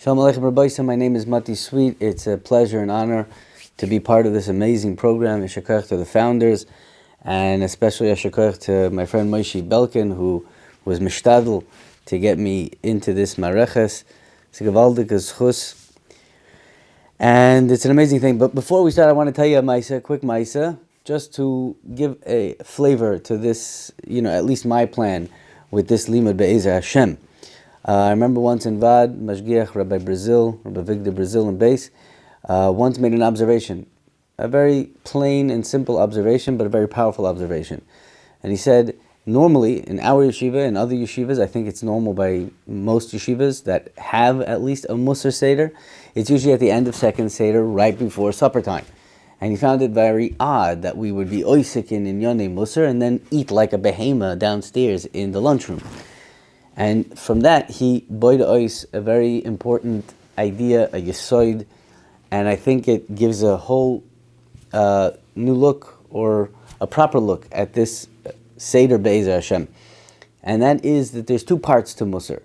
Shalom Aleichem Rabbi. My name is Motti Sweet. It's a pleasure and honor to be part of this amazing program. Yashar koach to the founders, and especially yashar koach to my friend Moshe Belkin, who was mishtadel to get me into this mareches. It's a gewaldige zchus, and it's an amazing thing. But before we start, I want to tell you a quick maisa, just to give a flavor to this, at least my plan with this limud be'ezer Hashem. I remember once in Vad, Mashgiach, Rabbi Victor Brazil in base, once made an observation. A very plain and simple observation, but a very powerful observation. And he said, normally, in our yeshiva and other yeshivas, I think it's normal by most yeshivas that have at least a Musar Seder, it's usually at the end of second Seder, right before supper time. And he found it very odd that we would be oisik in Yonei Musar and then eat like a behema downstairs in the lunchroom. And from that, he boid ois a very important idea, a yesoid, and I think it gives a whole new look or a proper look at this Seder Be'ezer Hashem. And that is that there's two parts to Musar.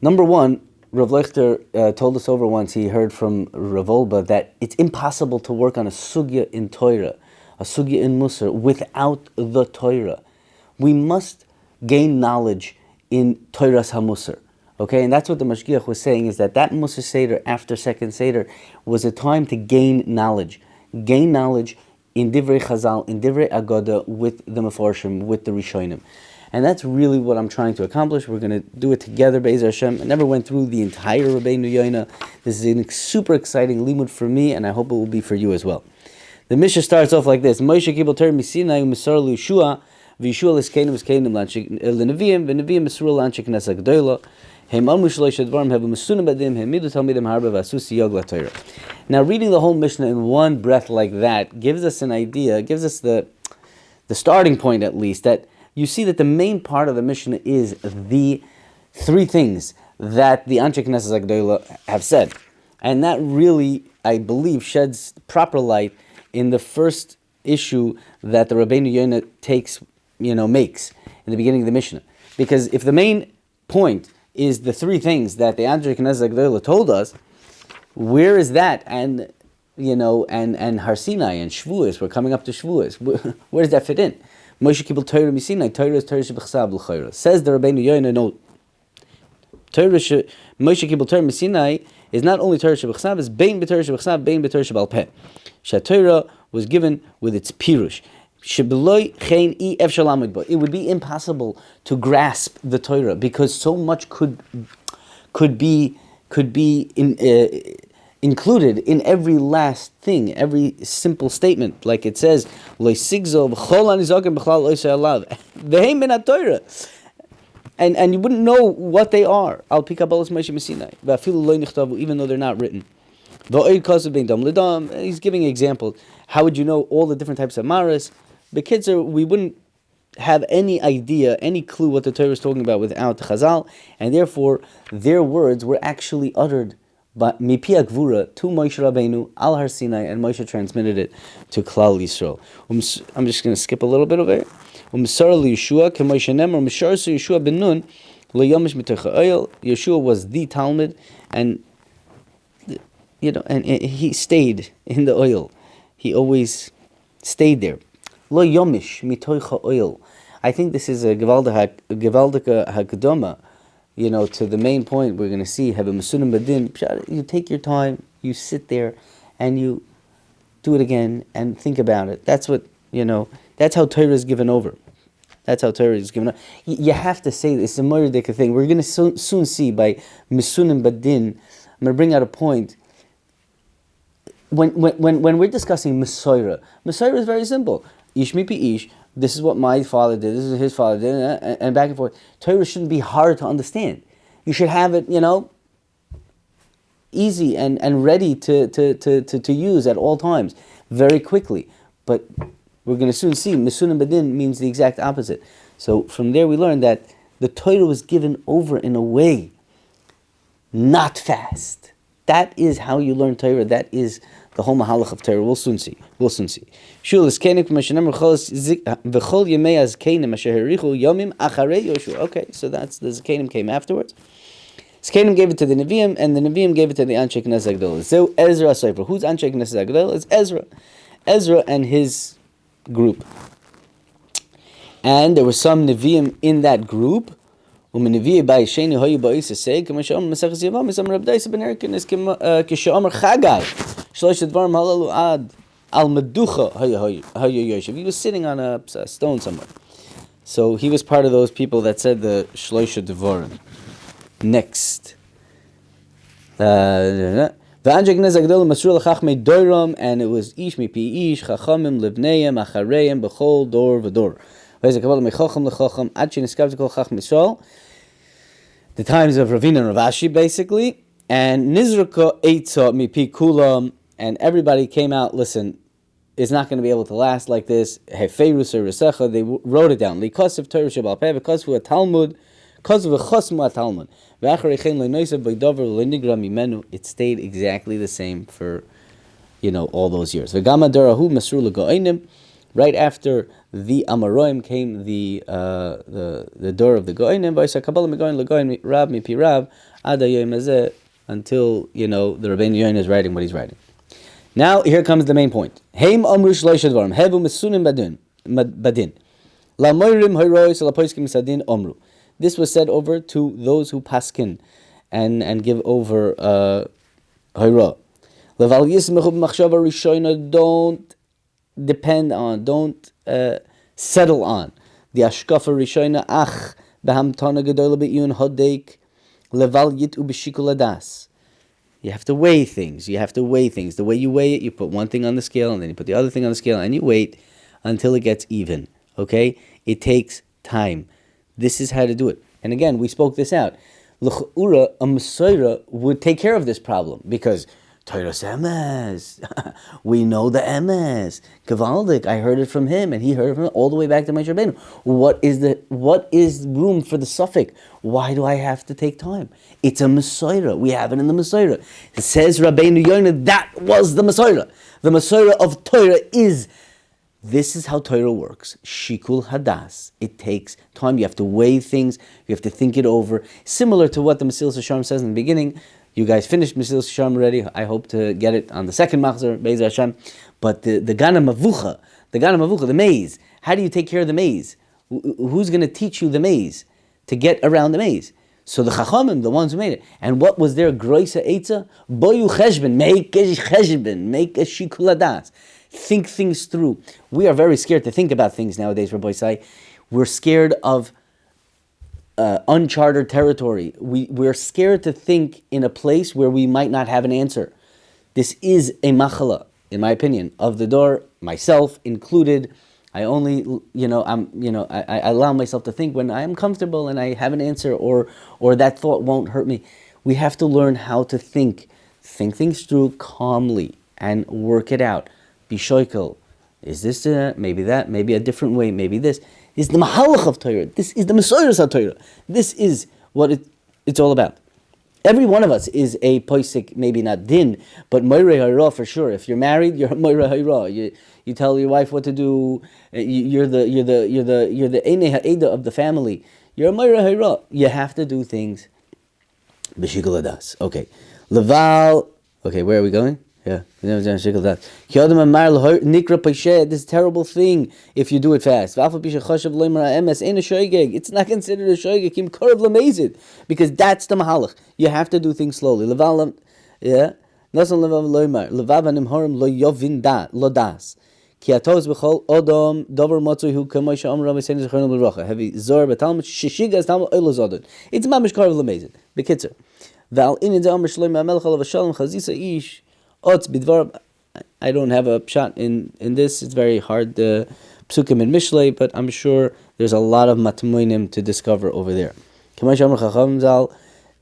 Number one, Rav Lechter told us over once, he heard from Rav Olba, that it's impossible to work on a sugya in Torah, a sugya in Musar, without the Torah. We must gain knowledge in Torah's HaMusar. Okay, and that's what the Mashgiach was saying, is that Musar Seder after second Seder was a time to gain knowledge. Gain knowledge in Divrei Chazal, in Divrei Agoda, with the Meforshim, with the Rishonim. And that's really what I'm trying to accomplish. We're going to do it together, Be'ezer Hashem. I never went through the entire Rabbeinu Yoina. This is a super exciting limud for me, and I hope it will be for you as well. The Mishnah starts off like this. Moshe kibel Torah misinai u'misar Yeshua, v'Yeshua l'skenim l'neviim, v'neviim mesru l'anshei knesset gdola. Now, reading the whole Mishnah in one breath like that gives us an idea, gives us the starting point at least, that you see that the main part of the Mishnah is the three things that the Anshei Knesset Gdola have said. And that really, I believe, sheds proper light in the first issue that the Rabbeinu Yonah makes in the beginning of the Mishnah. Because if the main point is the three things that the Anshei Knesset Gdola told us, where is that? And Har Sinai and Shavuos, we're coming up to Shavuos. Where does that fit in? Moshe kibel Torah misinai, Torah is Torah shebechsav l'chayra. Says the Rabbeinu Yonah, no. Moshe kibel Torah misinai is not only Torah shebechsav, it's bein b'Torah shebechsav, bein b'Torah shebal peh. Torah was given with its pirush. It would be impossible to grasp the Torah because so much could be included in every last thing, every simple statement, like it says, and you wouldn't know what they are, even though they're not written. He's giving examples. How would you know all the different types of maras? We wouldn't have any idea, any clue what the Torah is talking about without Chazal, and therefore their words were actually uttered by Mipi Gvura to Moshe Rabbeinu al Har Sinai, and Moshe transmitted it to Klal Yisrael. I'm just going to skip a little bit of it. Yeshua was the Talmud, and he stayed in the oil. He always stayed there. Lo yomish mitoicha oil. I think this is a gewaldike hakdoma, to the main point we're going to see. Have a masunim badin. You take your time, you sit there, and you do it again and think about it. That's what That's how Torah is given over. That's how Torah is given over. You have to say this. It's a mordecai thing. We're going to soon see by masunim badin. I'm going to bring out a point. When we're discussing Mesorah is very simple. Ish mipi ish, this is what my father did, this is his father did, and back and forth. Torah shouldn't be hard to understand. You should have it, easy and ready to use at all times, very quickly. But we're going to soon see, Misunim Badin means the exact opposite. So from there we learn that the Torah was given over in a way, not fast. That is how you learn Torah. That is the whole mahalach of Torah. We'll soon see. Shul is kenim k'mashenem v'chol yemei az kenim asher harichu yomim acharei Yoshua. Okay, so that's the Zakanim came afterwards. Zkanim gave it to the Nevi'im, and the Nevi'im gave it to the Anshe Knesset Agdol. So Ezra Sefer. Who's Anshe Knesset Agdol? It's Ezra. Ezra and his group. And there were some Nevi'im in that group. ומנביאי באישני היו באיססי כמו שאומר מסכת יבמות אמר רב דייס בן ארקין כשאמר חגי שלושת דברים הללו עד על מדוחה היה יושב. He was sitting on a stone somewhere. So he was part of those people that said the shloisha devarim. Next. ואנשי כנסת הגדול מסרו לחכמי דורם, and it was איש מפי איש חכמים לבניהם אחריהם בכל דור ודור. וזה קבל מחכם לחכם עד שנזכרת כל חכם ישראל. The times of Ravina and Ravashi, basically, and Nizraka Eitza Mipi Kulam, and everybody came out. Listen, it's not going to be able to last like this. Hefeirus or Resecha, they wrote it down. Because of Torah Shabbat Peh, because of a Talmud, because of a Chosma Talmud. It stayed exactly the same for, all those years. V'gama Darahu Masru L'Go'enim. Right after the Amoraim came the door of the Goinim, until the Rabbeinu Yoin is writing what he's writing. Now here comes the main point. Heim amru shloisha dvarim hevu mesunim badin lamoirim hayrois lapoiskim sadin amru. This was said over to those who paskin and give over hayra. Leval yismechu b'machshava rishoina, don't depend on, don't settle on the ashkafa rishoina ach behamtana gedola be'iyun hodeik leval yit ubishikul adas. You have to weigh things. The way you weigh it, you put one thing on the scale, and then you put the other thing on the scale, and you wait until it gets even. Okay? It takes time. This is how to do it. And again, we spoke this out. L'ch'ura, a Mesorah would take care of this problem, because Torah's emes. We know the emes. Gavaldik, I heard it from him, and he heard it from him, all the way back to Moshe Rabbeinu. What is room for the suffix? Why do I have to take time? It's a Mesorah. We have it in the Mesorah. It says Rabbeinu Yonah, that was the Mesorah. The Mesorah of Torah is, this is how Torah works. Shikul hadas. It takes time. You have to weigh things. You have to think it over. Similar to what the Mesilas Yesharim says in the beginning. You guys finished Mesilas Yesharim already. I hope to get it on the second Machzor, Be'ez Hashem. But the Gana Mavucha, the maze. How do you take care of the maze? Who's going to teach you the maze? To get around the maze. So the Chachamim, the ones who made it. And what was their Groisa Eitza? Boyu Cheshben, make a Shikul Hadas. Think things through. We are very scared to think about things nowadays, Rabbi Isai. We're scared of uncharted territory. We're scared to think in a place where we might not have an answer. This is a machala, in my opinion, of the door, myself included. I only, I allow myself to think when I am comfortable and I have an answer, or that thought won't hurt me. We have to learn how to think things through calmly and work it out. Be shoikel. Is this maybe that, maybe a different way, maybe this. This is the mahalach of Torah. This is the Mesorah of Torah. This is what it's all about. Every one of us is a poisik, maybe not din, but moirei hayra for sure. If you're married, you're moirei hayra. You tell your wife what to do. You're the einei ha'eda of the family. You're a moirei hayra. You have to do things b'shikul hadas. Okay, leval. Okay, where are we going? Yeah, this terrible thing if you do it fast. It's not considered a shoygeg, because that's the mahalach. You have to do things slowly. Yeah. It's mamish karav lamezid. Bekitzer. Val in the Amr Shloim HaMelech Alav Shalom Chazisa Ish. I don't have a shot in this. It's very hard, the psukim and mishlei, but I'm sure there's a lot of matmoinim to discover over there. K'may Shamar Chacham Zal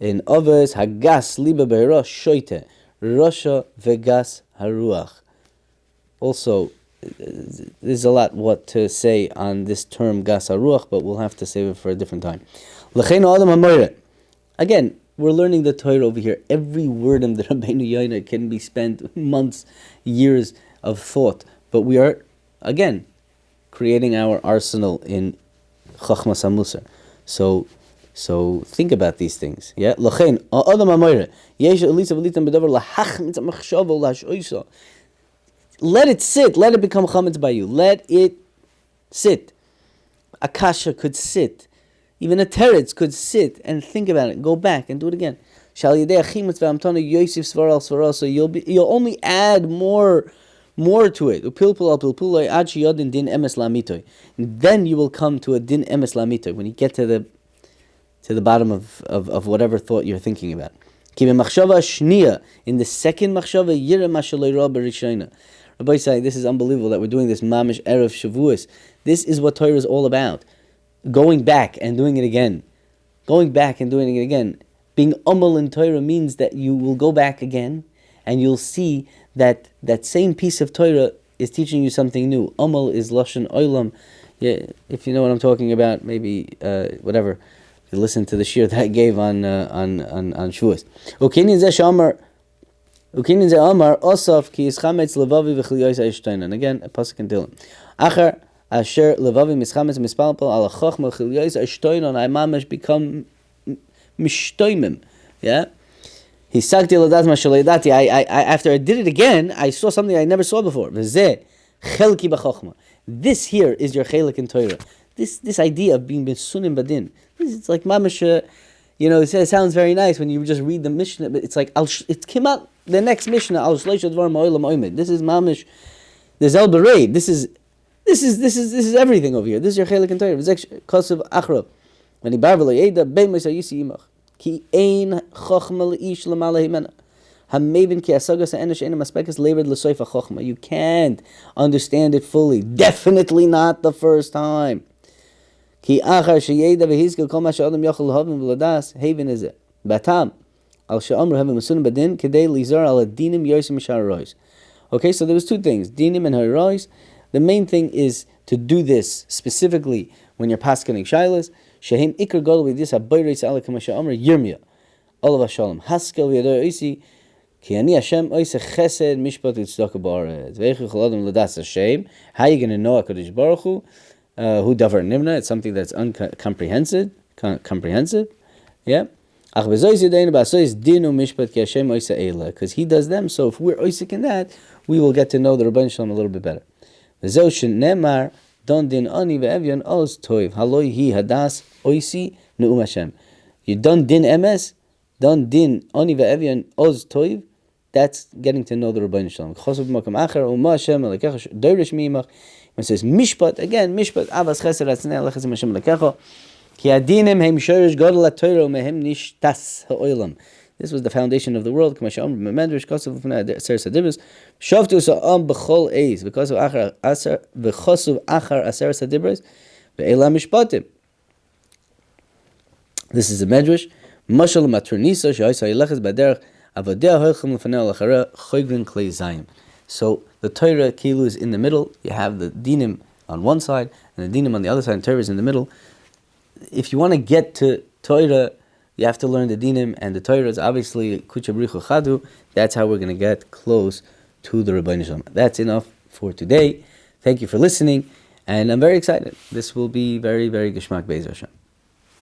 in Avos Hagas Liba Beira Shoite Rasha Vegas Haruach. Also, there's a lot what to say on this term Gas Haruach, but we'll have to save it for a different time. L'cheinu Adam HaMoire. Again, we're learning the Torah over here. Every word in the Rabbeinu Yonah can be spent months, years of thought. But we are, again, creating our arsenal in Chachmas HaMusar. So So think about these things. Yeah. L'chein, ha'adam ha'moire, yesh elisa v'litam b'davar lahachmitz ha'machshava u'lahashoisa. Let it sit. Let it become chametz by you. Let it sit. A kasha could sit. Even a teretz could sit and think about it. Go back and do it again. So you'll only add more to it. And then you will come to a din emes lamitoy when you get to the bottom of whatever thought you're thinking about. In the second machshava, Rabbi say, this is unbelievable that we're doing this mamish erev shavuos. This is what Torah is all about. Going back and doing it again. Going back and doing it again. Being amal in Torah means that you will go back again and you'll see that that same piece of Torah is teaching you something new. Amal is lashon olam. Yeah, if you know what I'm talking about, maybe whatever. You listen to the shir that I gave on Shavuos. Ukinin ze amar osaf ki ischametz levavi v'chiliyos ha'ishtoin. And again, a pasuk in Tehillim. Achar asher levavi mischametz mispalpal ala chochma v'chiliyos ha'ishtoin. I mamash become mishtoimim. Yeah. He sagti l'dat ma shaleidati. After I did it again, I saw something I never saw before. V'zeh chelki b'chochma. This here is your chelik in Torah. This idea of being b'sunim badin. It's like mamash. It sounds very nice when you just read the Mishnah, but it's like it came out the next Mishnah. Al shleish advar ma'olam oimid. This is mamish. There's el bereid. This is everything over here. This is your chelik in Torah. V'zek kosav achro. When he barvelo yeda beimos hayisi imach ki ein chochma leish l'malei himena hamevin ki asagas ha'enesh enem aspekas levered l'soifa chochma. You can't understand it fully. Definitely not the first time. Ki achar sheyeda v'hizkel kol ma she'adam yochel lahavim v'ladas haven is it batam al she'amru havim masunim badin kedei lizar al adinim yosim misharois. Okay, so there was two things, dinim and harois. The main thing is to do this specifically when you're paskening shailas. Shehem ikar gadol v'dis habayreis ala kama she'amru yirmiyah olav hashalom haskel v'yadoy oisi ki ani Hashem oise chesed mishpat v'tzedakah ba'aretz v'eichu chol adam ladas Hashem. How are you going to know HaKadosh Baruch Hu? Who davar nimna? It's something that's comprehensive. Yeah. Because he does them. So if we're oisik in that, we will get to know the Rebbeinu Shalom a little bit better. Don din ani ve'evyon oz toiv haloi hi hadas oisi ne'um Hashem. You don din emes, don din ani ve'evyon oz toiv. That's getting to know the Rebbeinu Shalom. Chosav b'makam acher u'ma Hashem alekech doirish mi'imach. When it says mishpat, again mishpat avas chesed atznei alechazim Hashem lekecho ki adinim heim shorish gadol haTorah umehem nishtas ha'olam. This was the foundation of the world. K'ma she'amru b'medrash kosav v'fnei aseres hadibros shavtu sa'am b'chol eis because of achar aser v'chosav achar aseres hadibros ve'elam mishpatim. This is a medrash. Mashal matronisa she'oisa yilechaz b'derech avodeh hoichem l'fnei alachara choygrin klei zayim. So the Torah kilu is in the middle. You have the dinim on one side and the dinim on the other side. And Torah is in the middle. If you want to get to Torah, you have to learn the dinim, and the Torah is obviously kucha brichu chadu. That's how we're going to get close to the Rebbeinu Shalom. That's enough for today. Thank you for listening, and I'm very excited. This will be very, very geshmak be'ez Hashem.